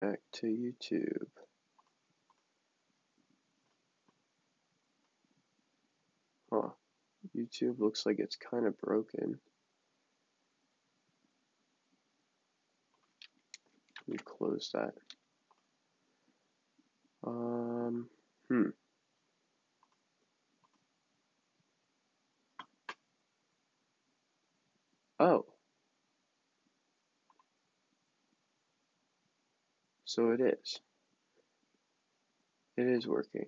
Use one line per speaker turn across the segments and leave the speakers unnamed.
Back to YouTube. Huh. YouTube looks like it's kind of broken. Let me close that. Hmm. Oh, so it is. It is working.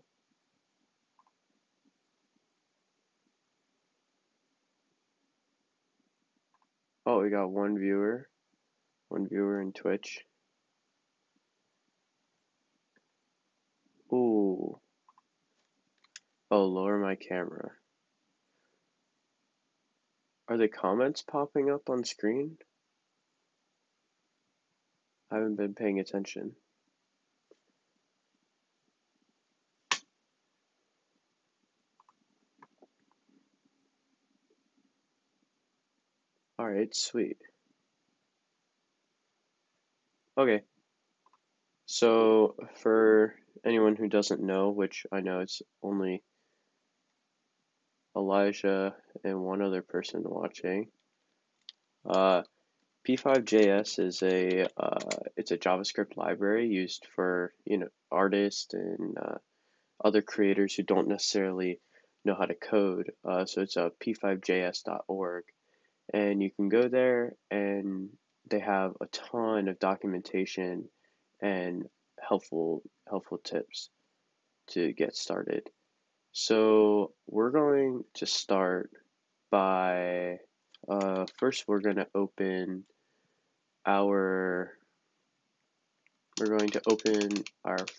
Oh, we got one viewer in Twitch. Ooh. Oh, lower my camera. Are the comments popping up on screen? I haven't been paying attention. Alright, sweet. Okay, so for anyone who doesn't know, which I know it's only Elijah and one other person watching, P5.js is it's a JavaScript library used for artists and other creators who don't necessarily know how to code. So it's p5js.org, and you can go there and they have a ton of documentation and helpful tips to get started. So we're going to start by first we're going to open our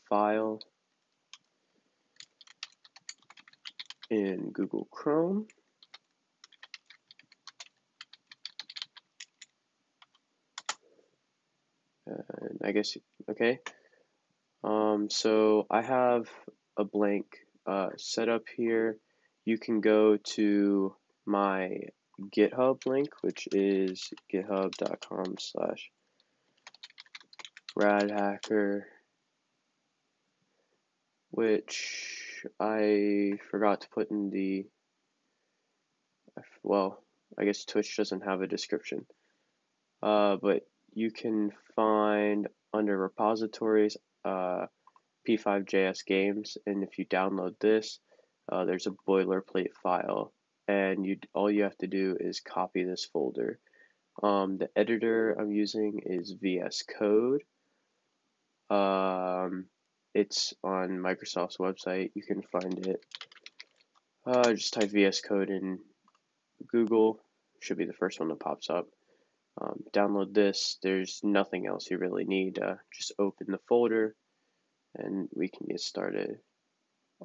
file in Google Chrome. And I guess, okay. So I have a blank set up here. You can go to my GitHub link, which is github.com/radhacker, which I forgot to put in the, well, I guess Twitch doesn't have a description. But you can find under repositories P5.js games, and if you download this, there's a boilerplate file, and all you have to do is copy this folder. The editor I'm using is VS Code. It's on Microsoft's website. You can find it. Just type VS Code in Google. Should be the first one that pops up. Download this. There's nothing else you really need. Just open the folder and we can get started.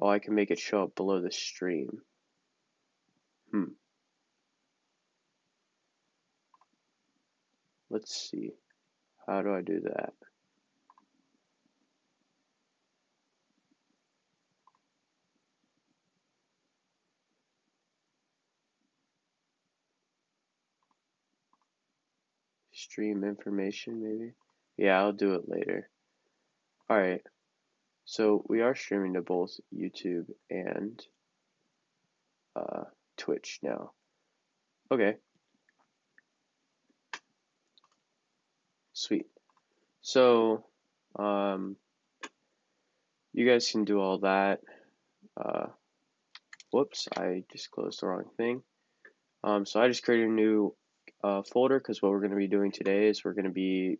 Oh, I can make it show up below the stream. Let's see. How do I do that? Stream information, maybe? Yeah, I'll do it later. Alright, so we are streaming to both YouTube and Twitch now. Okay. Sweet. So, you guys can do all that. Whoops, I just closed the wrong thing. So I just created a new folder because what we're going to be doing today is we're going to be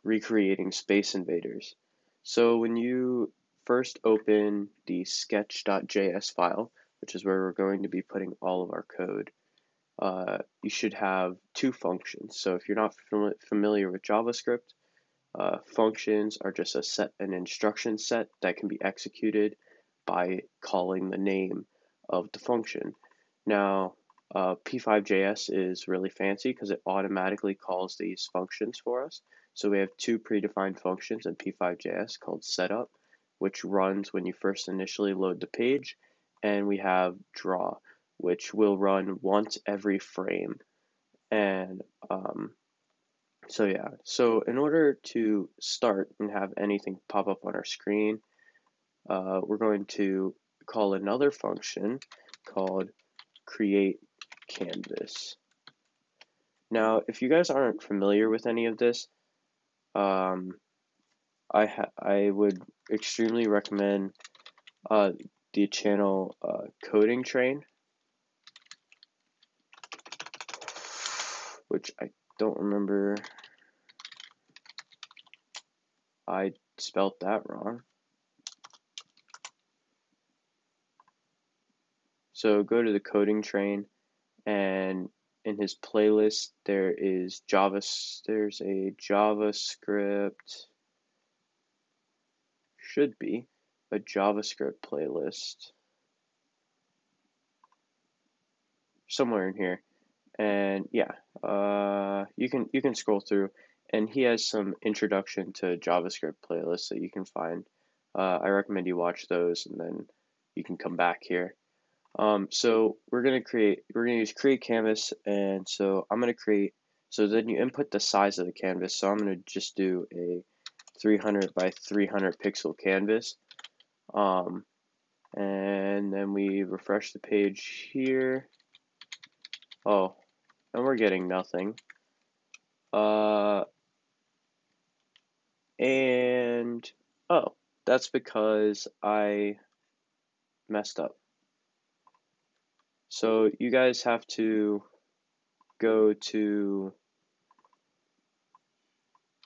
recreating Space Invaders. So when you first open the sketch.js file, which is where we're going to be putting all of our code, you should have two functions. So if you're not familiar with JavaScript, functions are just an instruction set that can be executed by calling the name of the function. Now, P5.js is really fancy because it automatically calls these functions for us. So we have two predefined functions in P5.js called setup, which runs when you first initially load the page, and we have draw, which will run once every frame. And So yeah, so in order to start and have anything pop up on our screen, we're going to call another function called create canvas. Now, if you guys aren't familiar with any of this, um, I would extremely recommend uh, the channel Coding Train, which I don't remember. I spelt that wrong. So go to the Coding Train, and in his playlist there's a JavaScript, should be a JavaScript playlist somewhere in here. And yeah, you can scroll through, and he has some introduction to JavaScript playlists that you can find. I recommend you watch those, and then you can come back here. So we're gonna use create canvas, and so I'm gonna create. So then you input the size of the canvas. So I'm gonna just do a 300 by 300 pixel canvas. And then we refresh the page here. Oh, and we're getting nothing. And oh, that's because I messed up. So you guys have to go to,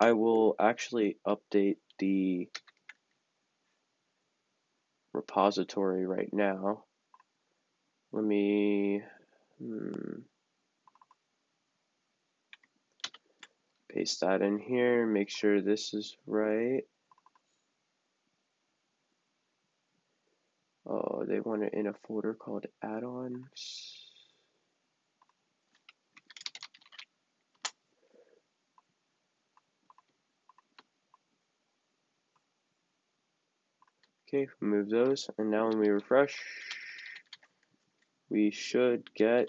I will actually update the repository right now. Let me paste that in here, make sure this is right. Oh, they want it in a folder called add-ons. Okay, remove those, and now when we refresh, we should get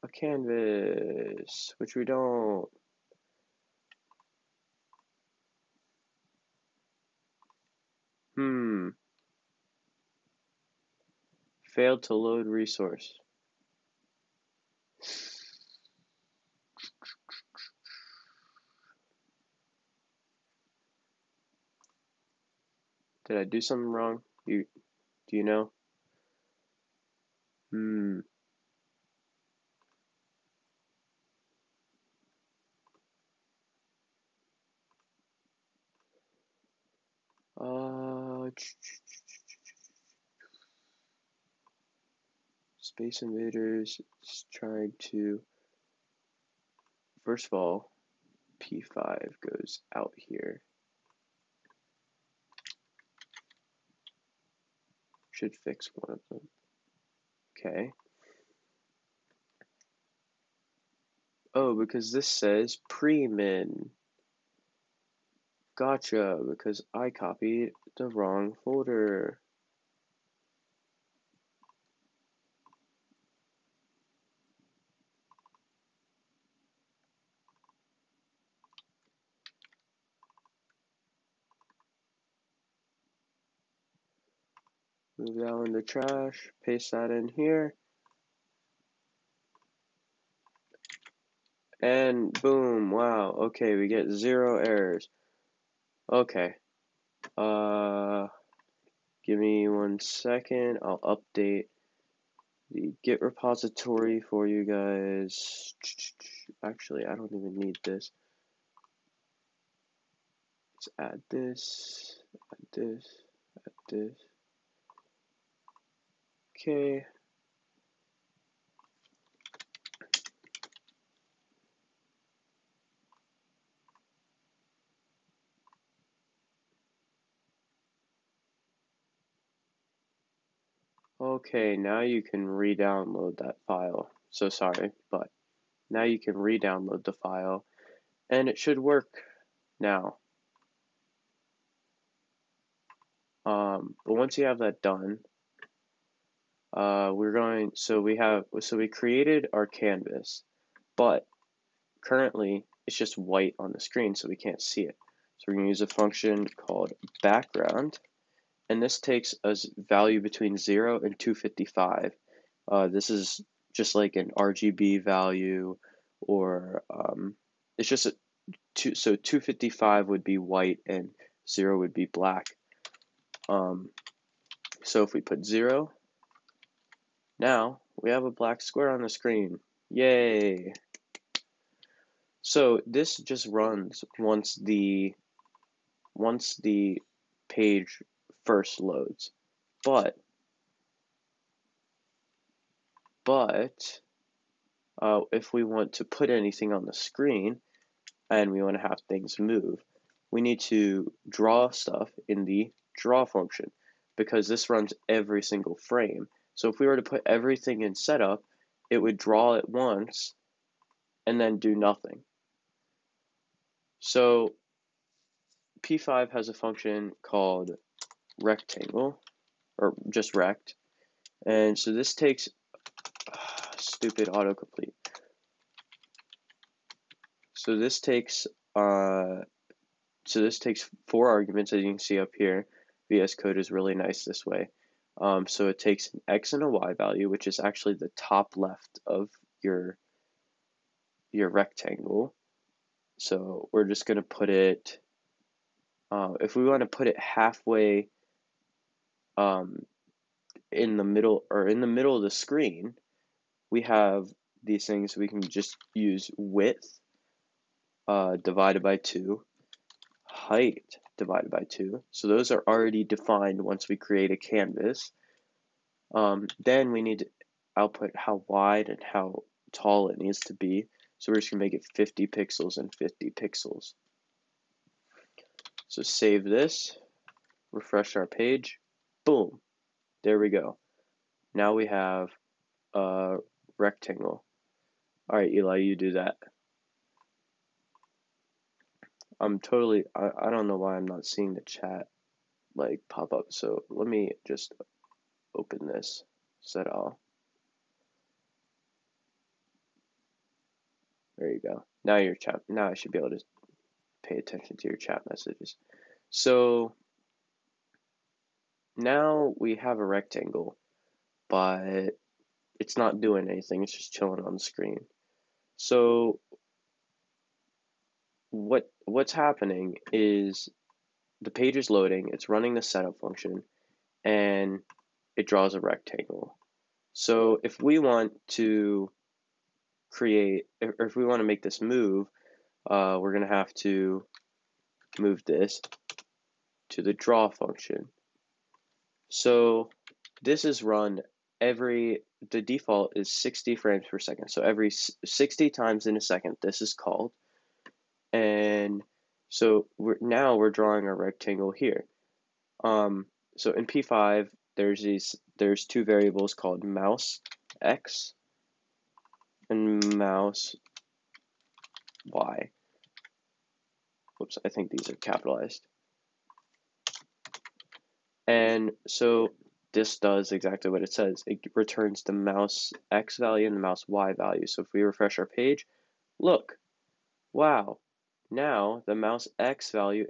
a canvas, which we don't. Failed to load resource. Did I do something wrong? Do you know? Space Invaders is trying to. First of all, P5 goes out here. Should fix one of them. Okay. Oh, because this says pre-min. Gotcha, because I copied the wrong folder. Move that in the trash, paste that in here. And boom, wow, okay, we get 0 errors. Okay. Give me 1 second. I'll update the Git repository for you guys. Actually, I don't even need this. Let's add this, add this, add this. Okay. Okay, now you can re-download that file. So sorry, but now you can re-download the file, and it should work now. But once you have that done, we created our canvas, but currently it's just white on the screen, so we can't see it. So we're going to use a function called background, and this takes a value between 0 and 255. This is just like an RGB value, or it's just so 255 would be white and 0 would be black. So if we put 0, now we have a black square on the screen. Yay! So this just runs once the page first loads. But if we want to put anything on the screen and we want to have things move, we need to draw stuff in the draw function, because this runs every single frame. So if we were to put everything in setup, it would draw it once and then do nothing. So P5 has a function called rectangle, or just rect, and so this takes stupid autocomplete. So this takes 4 arguments, as you can see up here. VS Code is really nice this way. So it takes an X and a Y value, which is actually the top left of your rectangle. So we're just going to put it, if we want to put it halfway in the middle, or in the middle of the screen, we have these things. We can just use width divided by 2, height divided by 2. So those are already defined once we create a canvas. Then we need to output how wide and how tall it needs to be. So we're just going to make it 50 pixels and 50 pixels. So save this, refresh our page, boom, there we go. Now we have a rectangle. All right, Eli, you do that. I don't know why I'm not seeing the chat like pop up. So let me just open this, set all. There you go. Now I should be able to pay attention to your chat messages. So now we have a rectangle, but it's not doing anything. It's just chilling on the screen. So what's happening is the page is loading, it's running the setup function, and it draws a rectangle. So if we want to if we want to make this move, we're going to have to move this to the draw function. So this is run the default is 60 frames per second. So every 60 times in a second, this is called. And so we're drawing a rectangle here. So in P5, there's 2 variables called mouse X and mouse Y. Whoops, I think these are capitalized. And so this does exactly what it says. It returns the mouse X value and the mouse Y value. So if we refresh our page, look, wow, now the mouse X value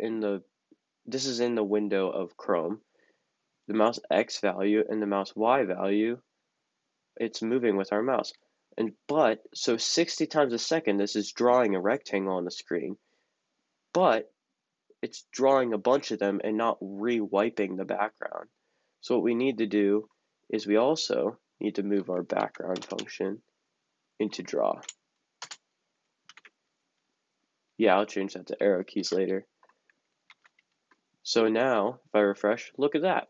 this is in the window of Chrome. The mouse X value and the mouse Y value, it's moving with our mouse. So 60 times a second, this is drawing a rectangle on the screen, but it's drawing a bunch of them and not re-wiping the background. So what we need to do is we also need to move our background function into draw. Yeah, I'll change that to arrow keys later. So now, if I refresh, look at that.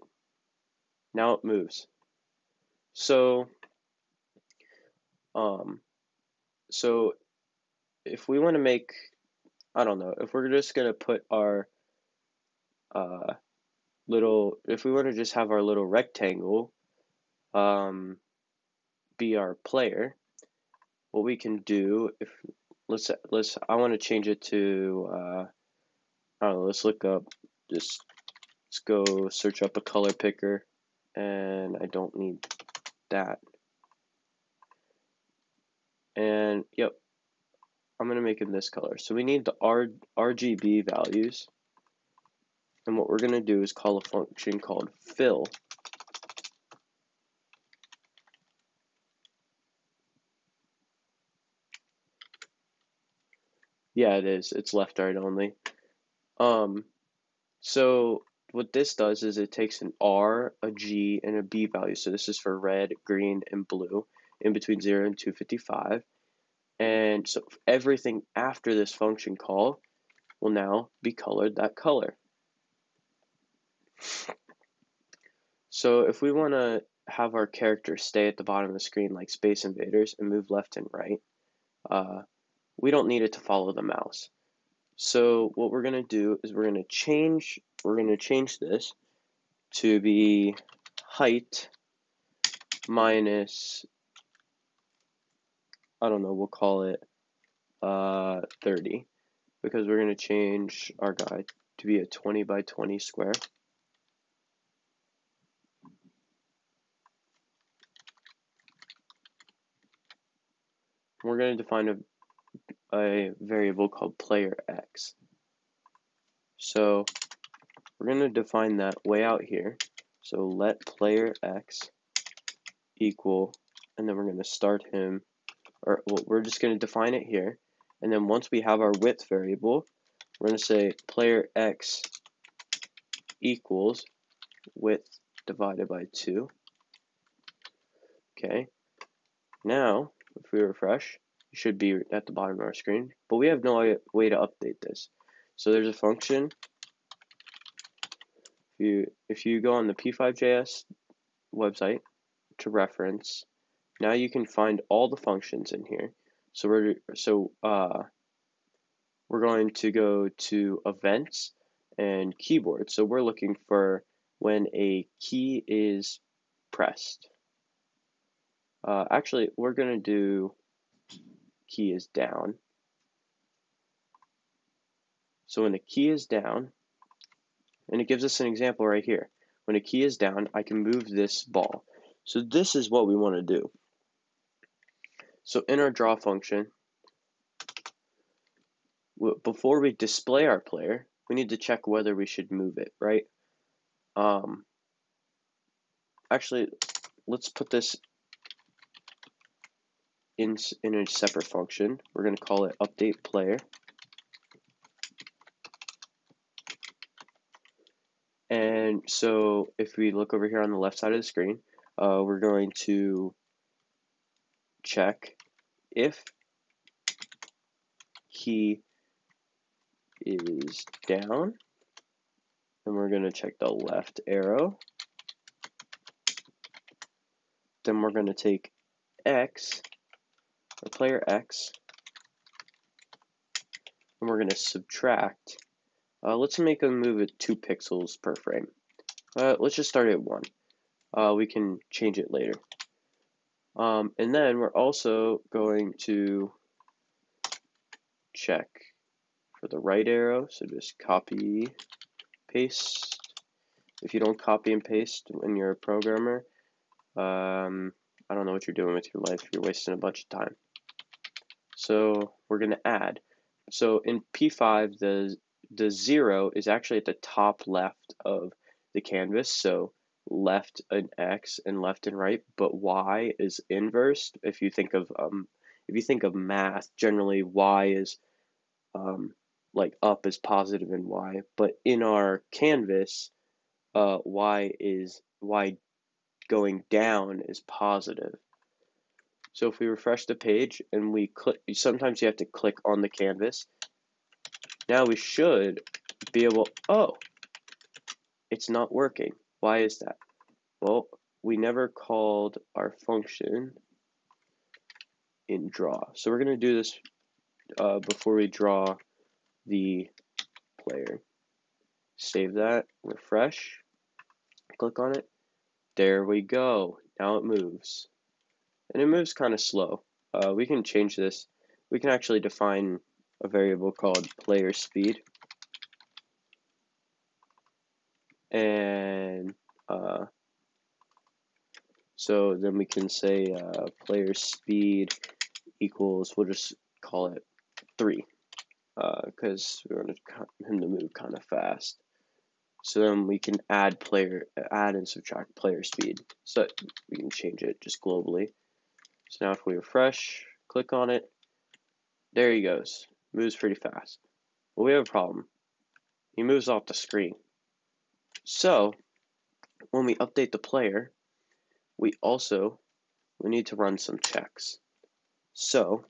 Now it moves. So if we want to make, I don't know, if we're just gonna put our if we want to just have our little rectangle be our player, what we can do, if I want to change it to I don't know, let's go search up a color picker, and I don't need that. And yep, I'm going to make it this color. So we need the RGB values. And what we're going to do is call a function called fill. Yeah, it is. It's left, right only. So what this does is it takes an R, a G, and a B value. So this is for red, green, and blue in between 0 and 255. And so everything after this function call will now be colored that color. So if we want to have our character stay at the bottom of the screen like Space Invaders and move left and right, we don't need it to follow the mouse. So what we're going to do is we're going to change this to be height minus, I don't know, we'll call it 30, because we're going to change our guy to be a 20 by 20 square. We're going to define a variable called player x. So we're going to define that way out here. So let player x equal, and then we're going to start him, or well, we're just going to define it here. And then once we have our width variable, we're going to say player x equals width divided by 2. Okay. Now, if we refresh, it should be at the bottom of our screen, but we have no way to update this. So there's a function. If you go on the P5JS website to reference, now you can find all the functions in here. So we're going to go to events and keyboard. So we're looking for when a key is pressed. Actually, we're going to do key is down. So when the key is down, and it gives us an example right here. When a key is down, I can move this ball. So this is what we want to do. So in our draw function, before we display our player, we need to check whether we should move it, right? Actually, let's put this in a separate function. We're going to call it update player. And so if we look over here on the left side of the screen, we're going to check if key is down, and we're going to check the left arrow. Then we're going to take x, or player x, and we're going to subtract. Let's make them move it 2 pixels per frame. Let's just start at 1. We can change it later. And then we're also going to check for the right arrow. So just copy, paste. If you don't copy and paste when you're a programmer, I don't know what you're doing with your life. You're wasting a bunch of time. So we're going to add. So in P5, the 0 is actually at the top left of the canvas. So left an X and left and right, but Y is inversed. If you think of math, generally Y is like up is positive in Y, but in our canvas, Y going down is positive. So if we refresh the page and we click, sometimes you have to click on the canvas. Now we should be able, oh, it's not working. Why is that? Well, we never called our function in draw. So we're going to do this before we draw the player. Save that, refresh, click on it. There we go. Now it moves. And it moves kind of slow. We can change this. We can actually define a variable called player speed. And So then we can say player speed equals, we'll just call it 3, because we want him to move kind of fast. So then we can add and subtract player speed. So we can change it just globally. So now if we refresh, click on it, there he goes. Moves pretty fast. Well, we have a problem. He moves off the screen. So when we update the player, we need to run some checks. So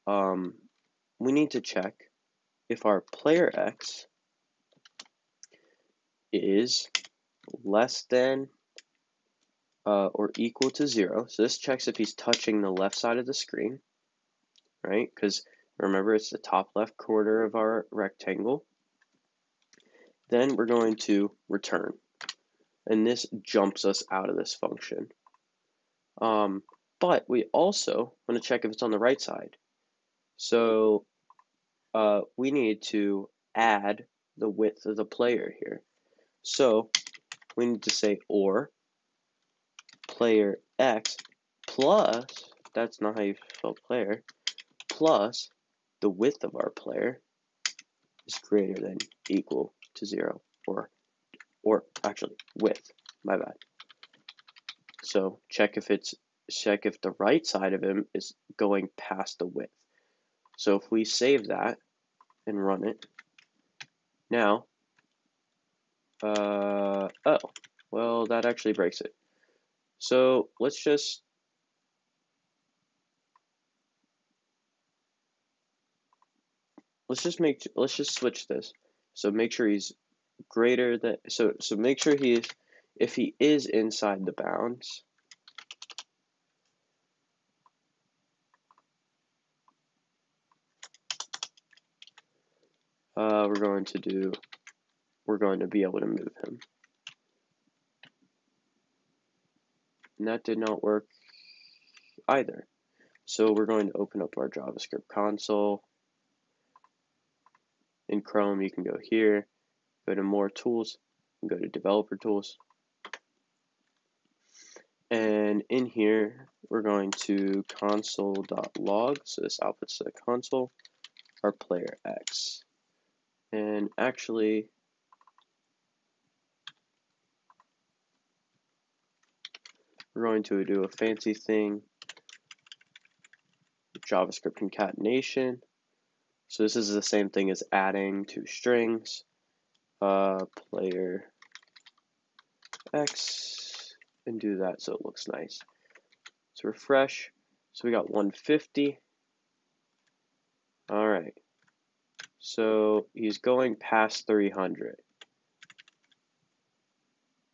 we need to check if our player X is less than or equal to 0. So this checks if he's touching the left side of the screen, right? Because remember, it's the top left corner of our rectangle. Then we're going to return, and this jumps us out of this function. But we also want to check if it's on the right side. So we need to add the width of the player here. So we need to say or player X plus, that's not how you spell player, plus the width of our player is greater than equal to 0, or actually width, my bad. So check if the right side of him is going past the width. So if we save that and run it, now, oh, well, that actually breaks it. So let's just switch this. So make sure he's greater than, so make sure if he is inside the bounds, we're going to be able to move him. And that did not work either. So we're going to open up our JavaScript console. In Chrome, you can go here, go to More Tools, and go to Developer Tools. And in here, we're going to console.log, so this outputs to the console, our player X. And actually, we're going to do a fancy thing, JavaScript concatenation. So this is the same thing as adding two strings, player X, and do that so it looks nice. So refresh. So we got 150. All right. So he's going past 300.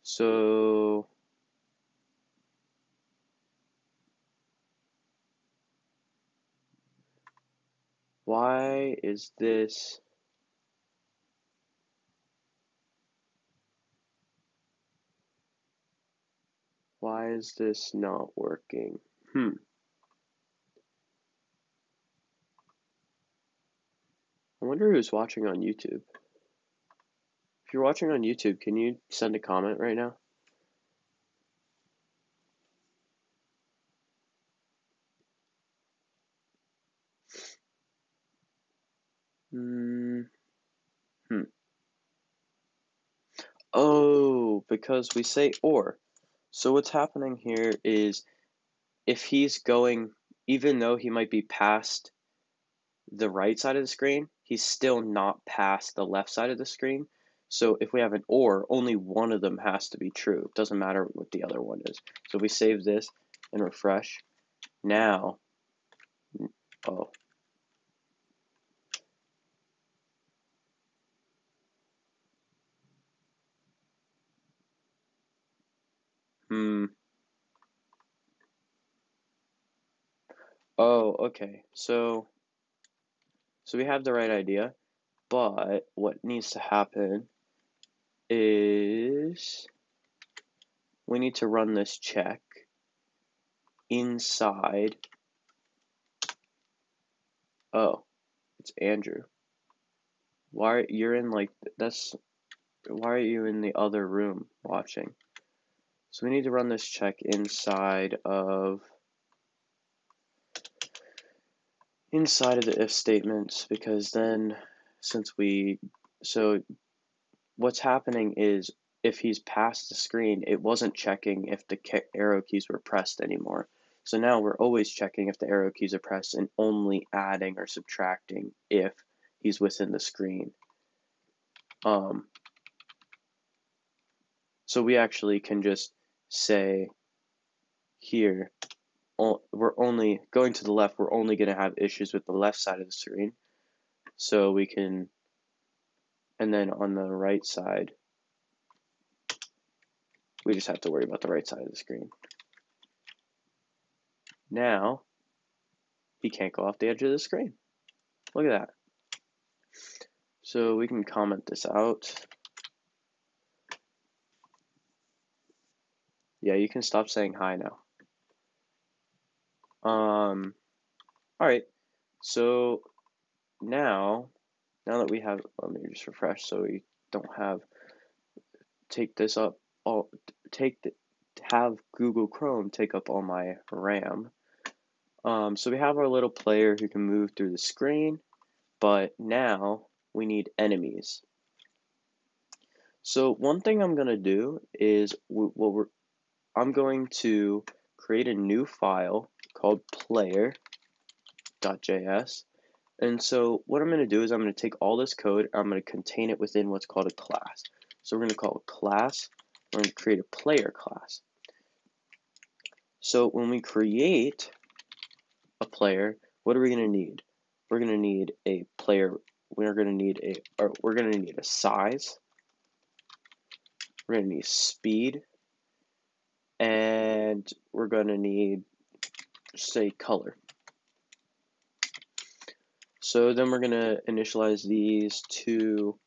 So why is this not working? I wonder who's watching on YouTube. If you're watching on YouTube, can you send a comment right now? Oh, because we say or. So what's happening here is if he's going, even though he might be past the right side of the screen, he's still not past the left side of the screen. So if we have an or, only one of them has to be true. It doesn't matter what the other one is. So if we save this and refresh, now, oh. Oh, okay. So we have the right idea, but what needs to happen is we need to run this check inside. Oh, it's Andrew. Why are you in the other room watching? So we need to run this check inside of the if statements, because then so what's happening is if he's past the screen, it wasn't checking if the arrow keys were pressed anymore. So now we're always checking if the arrow keys are pressed and only adding or subtracting if he's within the screen. So we actually can just say here, we're only going to the left, we're only going to have issues with the left side of the screen. So we can, and then on the right side, we just have to worry about the right side of the screen. Now, he can't go off the edge of the screen. Look at that. So we can comment this out. Yeah, you can stop saying hi now. All right. So now that we have, let me just refresh so we don't have have Google Chrome take up all my RAM. So we have our little player who can move through the screen, but now we need enemies. So one thing I'm gonna do is I'm going to create a new file called player.js. And so what I'm going to do is I'm going to take all this code, I'm going to contain it within what's called a class. So we're going to call it class, we're going to create a player class. So when we create a player, what are we going to need? We're going to need a player, we're going to need a size, we're going to need speed, and we're going to need, say, color. So then we're going to initialize these two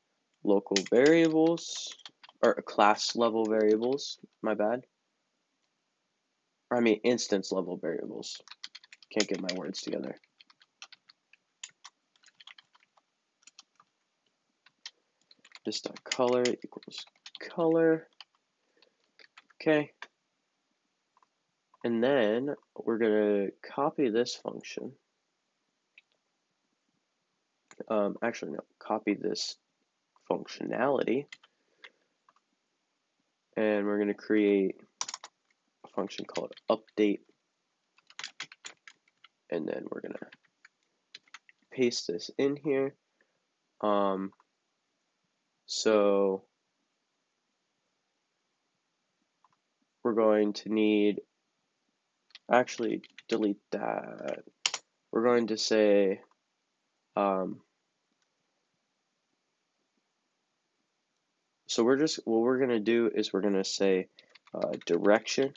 local variables, or class level variables, my bad. Or I mean instance level variables. Can't get my words together. This.color equals color. Okay. And then we're going to copy this function. Actually, no, copy this functionality. And we're going to create a function called update. And then we're going to paste this in here. So we're going to need, actually delete that. We're going to say, so what we're going to do is we're going to say direction.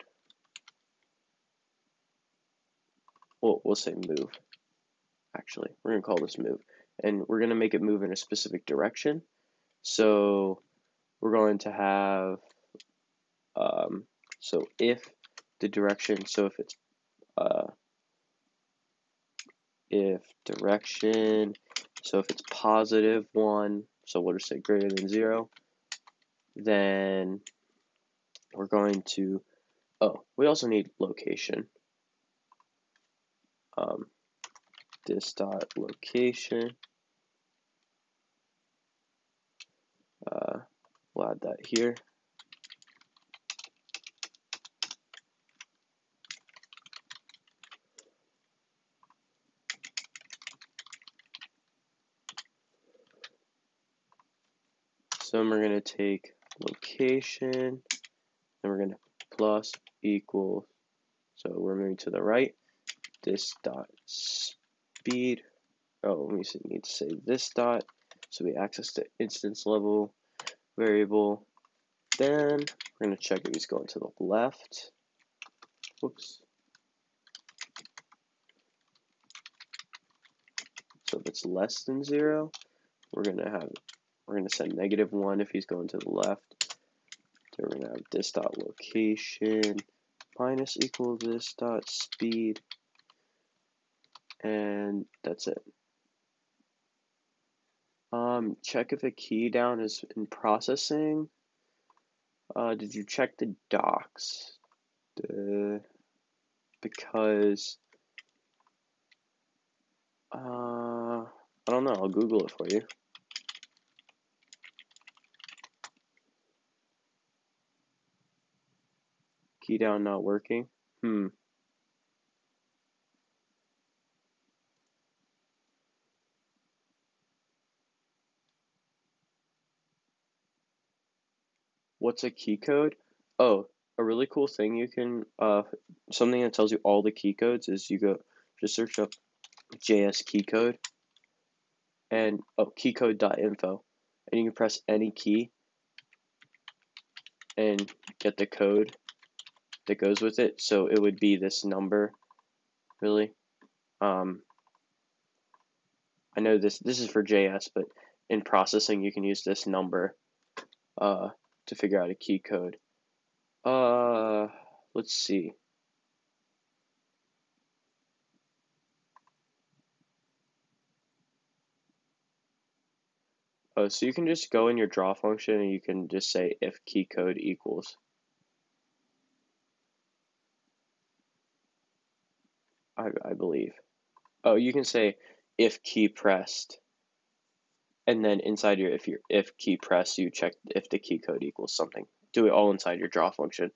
We'll say move. Actually, we're going to call this move. And we're going to make it move in a specific direction. So we're going to have, so if the direction, so if it's, so if it's +1, so we'll just say greater than 0, then we're going to, we also need location. This dot location. We'll add that here. So then we're going to take location, then we're going to plus equals, so we're moving to the right, this dot speed. We need to say this dot, so we access the instance level variable. Then we're going to check if he's going to the left. Whoops. So if it's less than 0, we're going to send -1 if he's going to the left. So we're going to have this dot location minus equal this dot speed, and that's it. Check if a key down is in processing. Did you check the docs? Because I don't know. I'll Google it for you. Key down not working. What's a key code? Oh, a really cool thing you can something that tells you all the key codes is you go just search up JS key code and keycode.info, and you can press any key and get the code that goes with it. So it would be this number, really. I know this is for JS, but in processing you can use this number to figure out a key code. Let's see. Oh, so you can just go in your draw function and you can just say if key code equals. I believe. Oh, you can say if key pressed, and then inside your if key pressed, you check if the key code equals something. Do it all inside your draw function.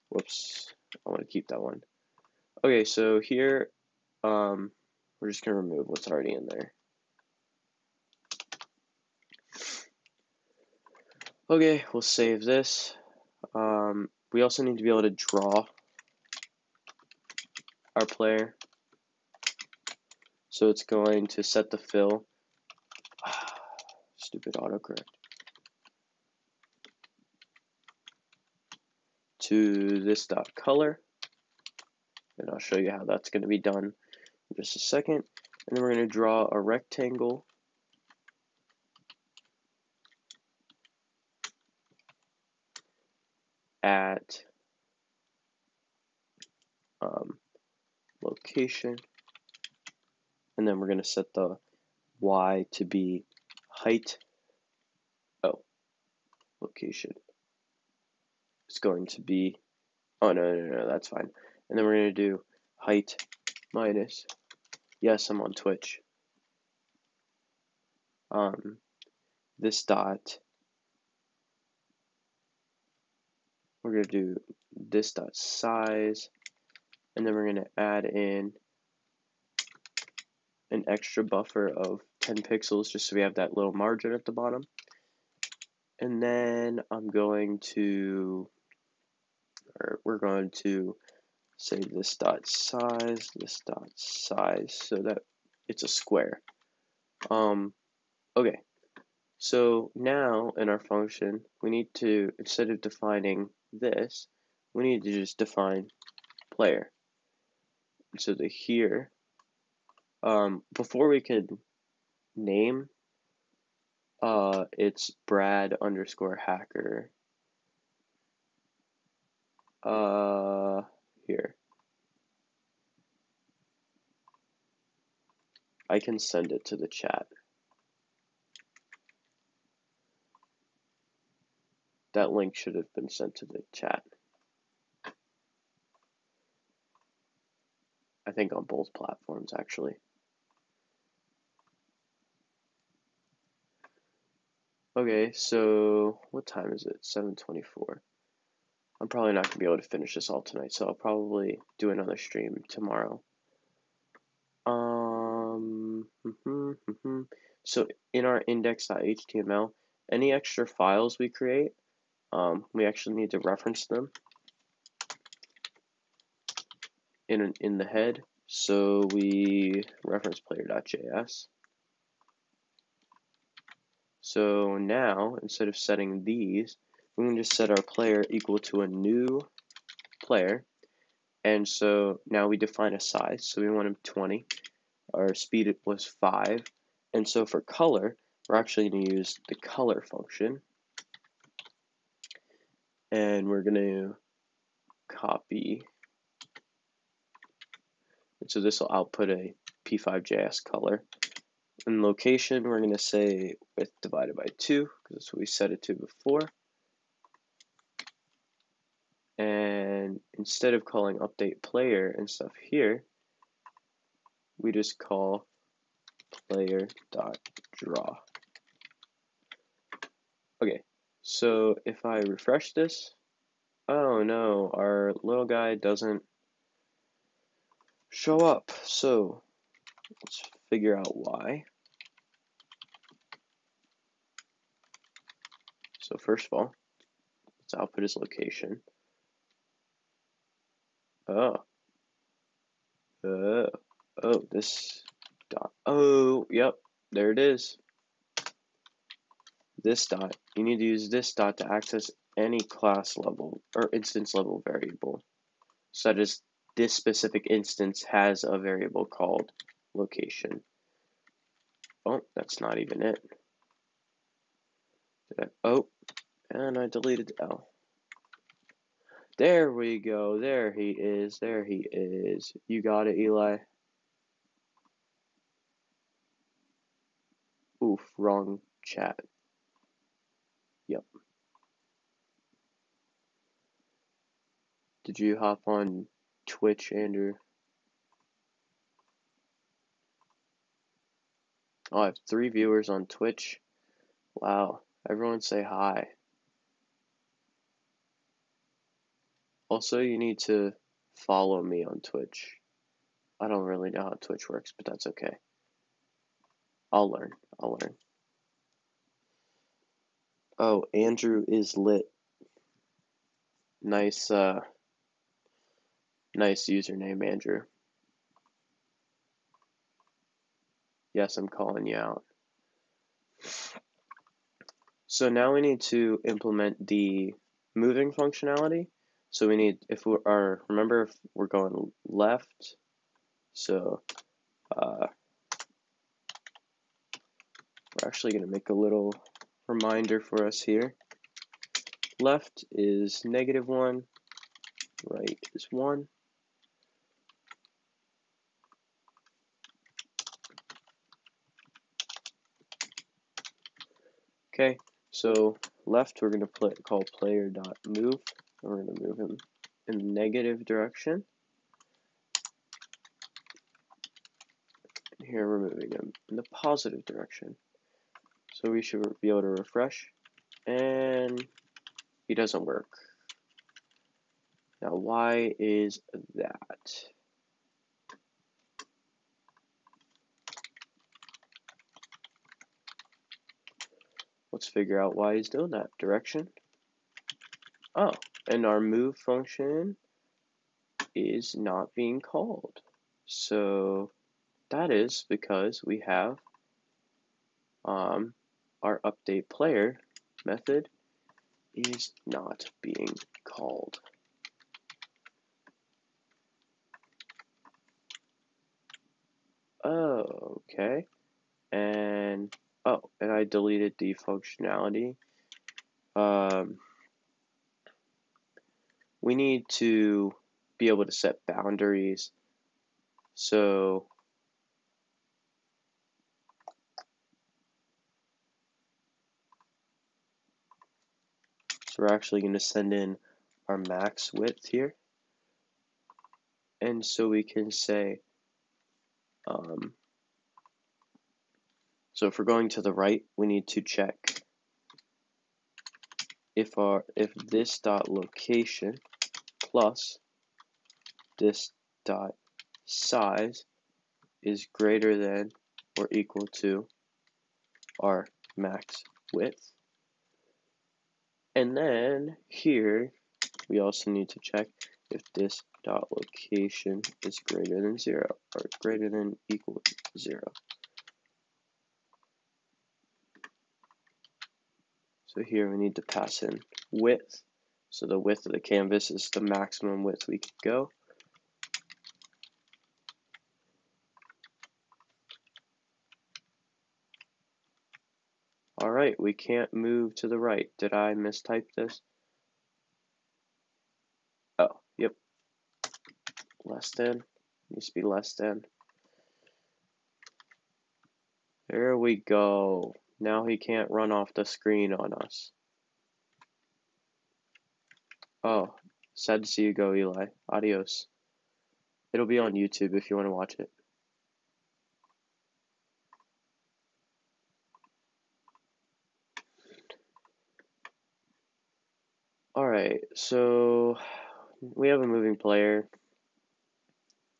Whoops, I want to keep that one. Okay, so here, we're just gonna remove what's already in there. Okay, we'll save this. We also need to be able to draw our player. So it's going to set the fill. Stupid autocorrect. To this dot color. And I'll show you how that's going to be done in just a second. And then we're going to draw a rectangle at location. And then we're going to set the Y to be height. Oh, location. It's going to be, oh no, that's fine. And then we're going to do height minus, yes, I'm on Twitch. This dot, we're going to do this dot size, and then we're going to add in an extra buffer of 10 pixels just so we have that little margin at the bottom. And then we're going to say this dot size so that it's a square. Okay, so now in our function, we need to, instead of defining this, we need to just define player. So the here, before we could name, it's Brad underscore hacker. Here. I can send it to the chat. That link should have been sent to the chat. I think on both platforms, actually. Okay, so what time is it? 7:24. I'm probably not going to be able to finish this all tonight, so I'll probably do another stream tomorrow. So in our index.html, any extra files we create, we actually need to reference them in the head. So we reference player.js. So now, instead of setting these, we can just set our player equal to a new player. And so now we define a size. So we want him 20. Our speed was 5. And so for color, we're actually going to use the color function. And we're going to copy. And so this will output a P5JS color. In location, we're going to say width divided by 2, because that's what we set it to before. And instead of calling update player and stuff here, we just call player.draw. Okay, so if I refresh this, oh no, our little guy doesn't show up. So let's figure out why. So first of all, let's output his location. Oh, this dot. Oh, yep, there it is. This dot. You need to use this dot to access any class level or instance level variable. So that is, this specific instance has a variable called location. Oh, that's not even it. Oh, and I deleted L. There we go. There he is. There he is. You got it, Eli. Oof, wrong chat. Yep. Did you hop on Twitch, Andrew? Oh, I have 3 viewers on Twitch. Wow. Everyone say hi. Also, you need to follow me on Twitch. I don't really know how Twitch works, but that's okay. I'll learn. Oh, Andrew is lit. Nice, nice username, Andrew. Yes, I'm calling you out. So now we need to implement the moving functionality. So we need, remember if we're going left, so we're actually going to make a little reminder for us here. Left is -1, right is 1. Okay, so left we're going to call player.move. We're going to move him in the negative direction. And here we're moving him in the positive direction. So we should be able to refresh, and he doesn't work. Now, why is that? Let's figure out why he's doing that. Direction. Oh, and our move function is not being called. So that is because we have our update player method is not being called. Oh, okay. And I deleted the functionality. We need to be able to set boundaries. So we're actually going to send in our max width here. And so we can say, so if we're going to the right, we need to check if this dot location plus this dot size is greater than or equal to our max width. And then here we also need to check if this dot location is greater than 0 or greater than equal to 0. So here we need to pass in width. So the width of the canvas is the maximum width we could go. All right, we can't move to the right. Did I mistype this? Oh, yep. Less than. Needs to be less than. There we go. Now he can't run off the screen on us. Oh, sad to see you go, Eli. Adios. It'll be on YouTube if you want to watch it. Alright, so we have a moving player.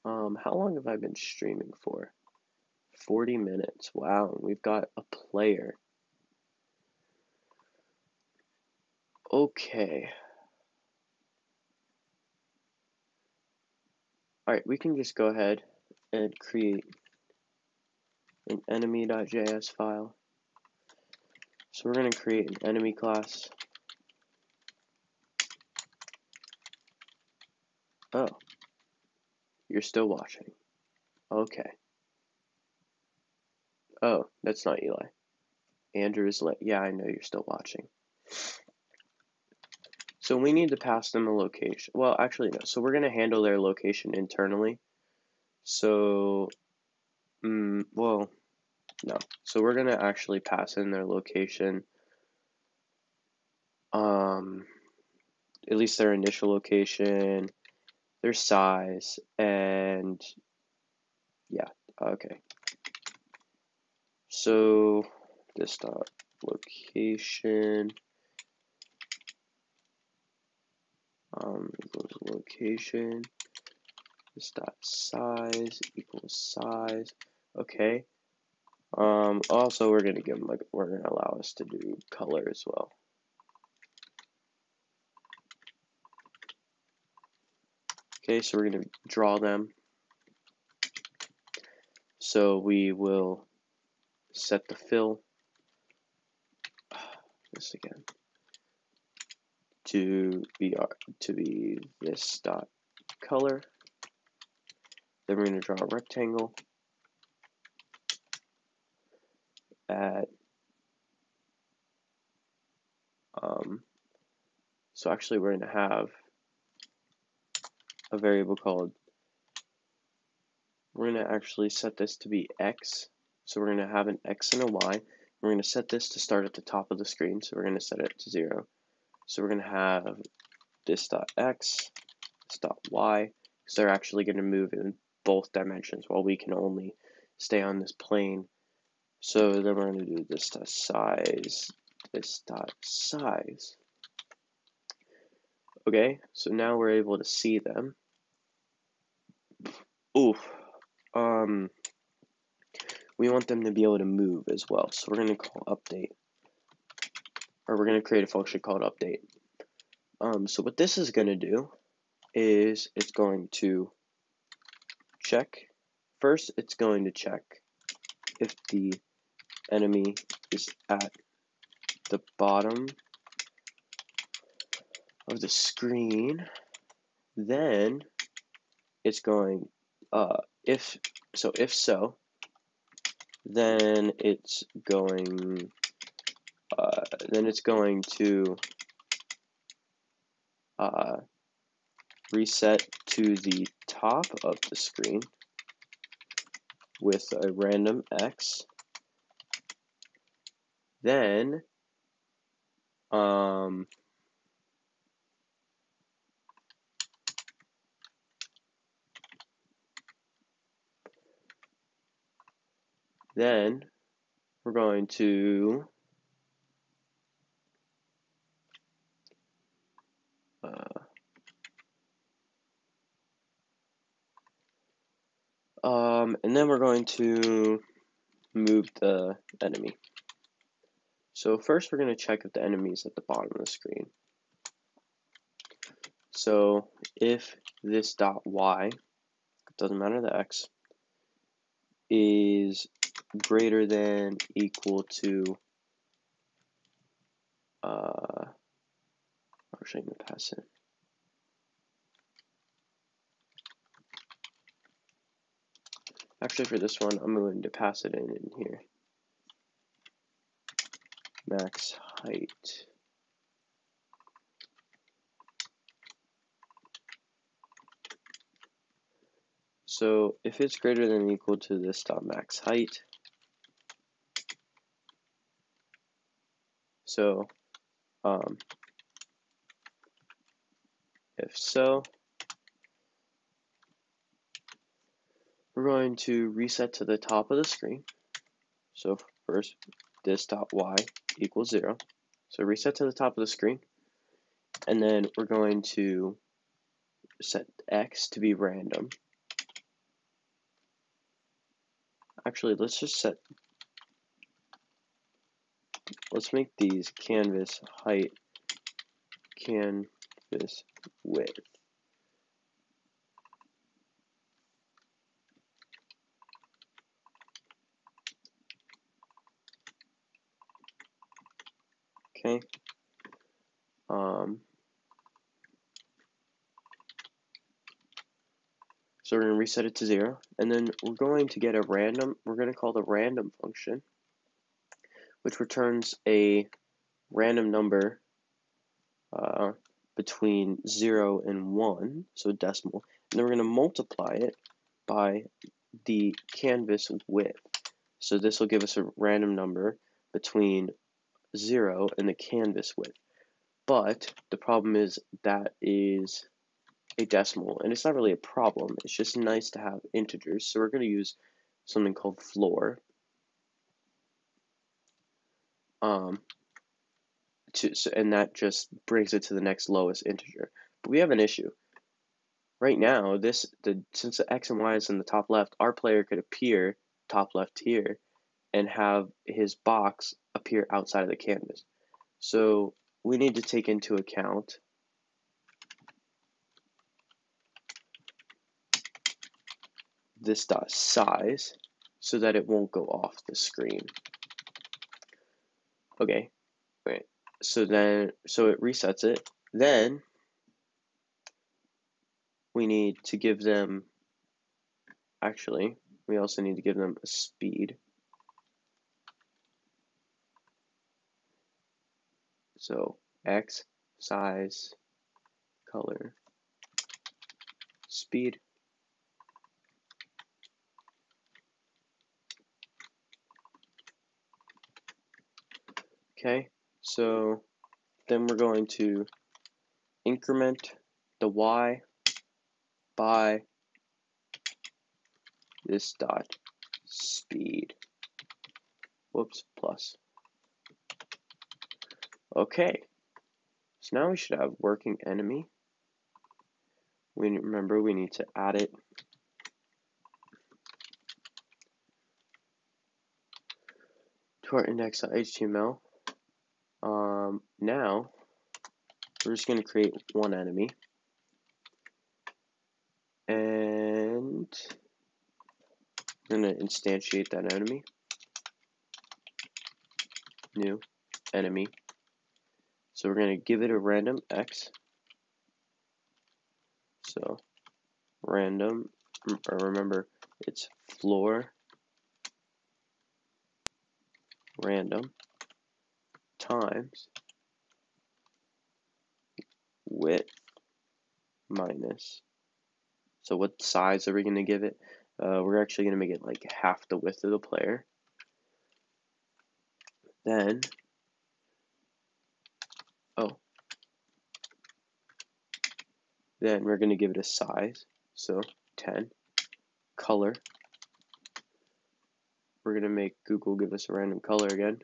How long have I been streaming for? 40 minutes. Wow, we've got a player. Okay. Alright, we can just go ahead and create an enemy.js file. So we're going to create an enemy class. Oh, you're still watching. Okay. Oh, that's not Eli. Andrew is late. Yeah, I know you're still watching. So we need to pass them a location. Well, actually, no. So we're going to handle their location internally. So, well, no. So we're going to actually pass in their location. At least their initial location, their size, and yeah, okay. So this dot location equals location. This dot size equals size. Okay. Also we're gonna give them we're gonna allow us to do color as well. Okay, so we're gonna draw them. So we will set the fill. This again. To be this dot color. Then we're going to draw a rectangle at so actually we're going to have a variable called, we're going to actually set this to be x. So we're going to have an x and a y. We're going to set this to start at the top of the screen. So we're going to set it to 0. So we're going to have this dot x, this dot y, because they're actually going to move in both dimensions while we can only stay on this plane. So then we're going to do this dot size, this dot size. Okay, so now we're able to see them. Ooh, we want them to be able to move as well. So we're going to call update, or we're going to create a function called update. So what this is going to do is it's going to check. First, it's going to check if the enemy is at the bottom of the screen. Then it's going, if so, then it's going to reset to the top of the screen with a random x. Then we're going to and then we're going to move the enemy. So first we're going to check if the enemy is at the bottom of the screen. So if this dot y, doesn't matter the x, is greater than equal to actually I'm going to pass it. Actually for this one I'm going to pass it in here. Max height. So if it's greater than or equal to this dot max height, So if so, we're going to reset to the top of the screen. So first, this dot y equals 0. So reset to the top of the screen. And then we're going to set x to be random. Actually, let's make these canvas height, canvas width. Okay. So we're going to reset it to 0, and then we're going to get we're going to call the random function, which returns a random number between 0 and 1, so decimal, and then we're going to multiply it by the canvas width. So this will give us a random number between 0 and the canvas width. But the problem is that is a decimal, and it's not really a problem. It's just nice to have integers. So we're going to use something called floor. And that just brings it to the next lowest integer. But we have an issue. Right now, since the x and y is in the top left, our player could appear top left here and have his box appear outside of the canvas. So we need to take into account this dot size so that it won't go off the screen. Okay, right. So it resets it. Then we need to give them, actually, we also need to give them a speed. So x, size, color, speed. Okay, so then we're going to increment the y by this dot speed. Whoops, plus. Okay, so now we should have working enemy. Remember, we need to add it to our index.html. Now, we're just going to create one enemy. And we're going to instantiate that enemy. New enemy. So we're going to give it a random x. So random, remember, it's floor random times width minus. So what size are we going to give it? We're actually going to make it like half the width of the player. Then, then we're going to give it a size. So 10. Color. We're going to make Google give us a random color again.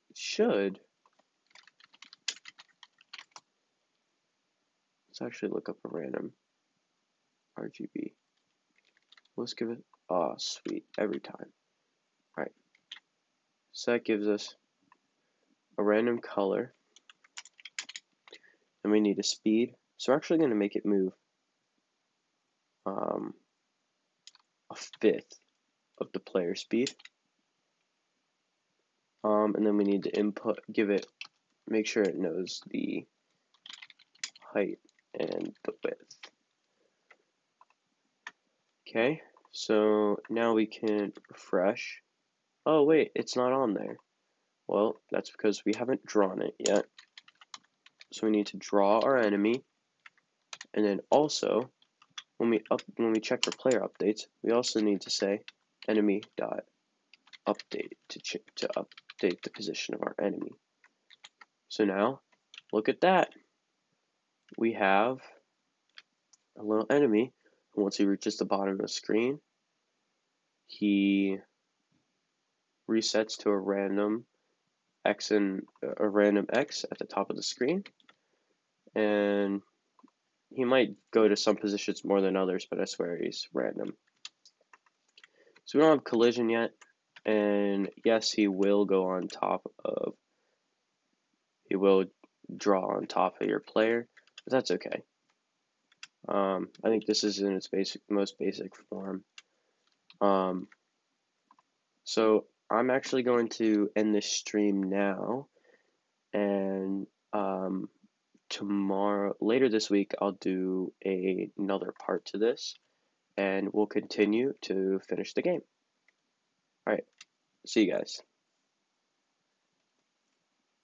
It should. Let's actually look up a random RGB. Let's give it, oh sweet, every time. Alright, so that gives us a random color. And we need a speed. So we're actually going to make it move a fifth of the player speed. And then we need to make sure it knows the height and the width. Okay, so now we can refresh. Oh wait, it's not on there. Well, that's because we haven't drawn it yet. So we need to draw our enemy, and then also when we check for player updates, we also need to say enemy dot update to update the position of our enemy. So now, look at that. We have a little enemy. Once he reaches the bottom of the screen, he resets to a random X at the top of the screen, and he might go to some positions more than others, but I swear he's random. So we don't have collision yet, and yes, he will draw on top of your player, but that's okay. I think this is in its most basic form. So I'm actually going to end this stream now, and later this week, I'll do another part to this, and we'll continue to finish the game. All right, see you guys.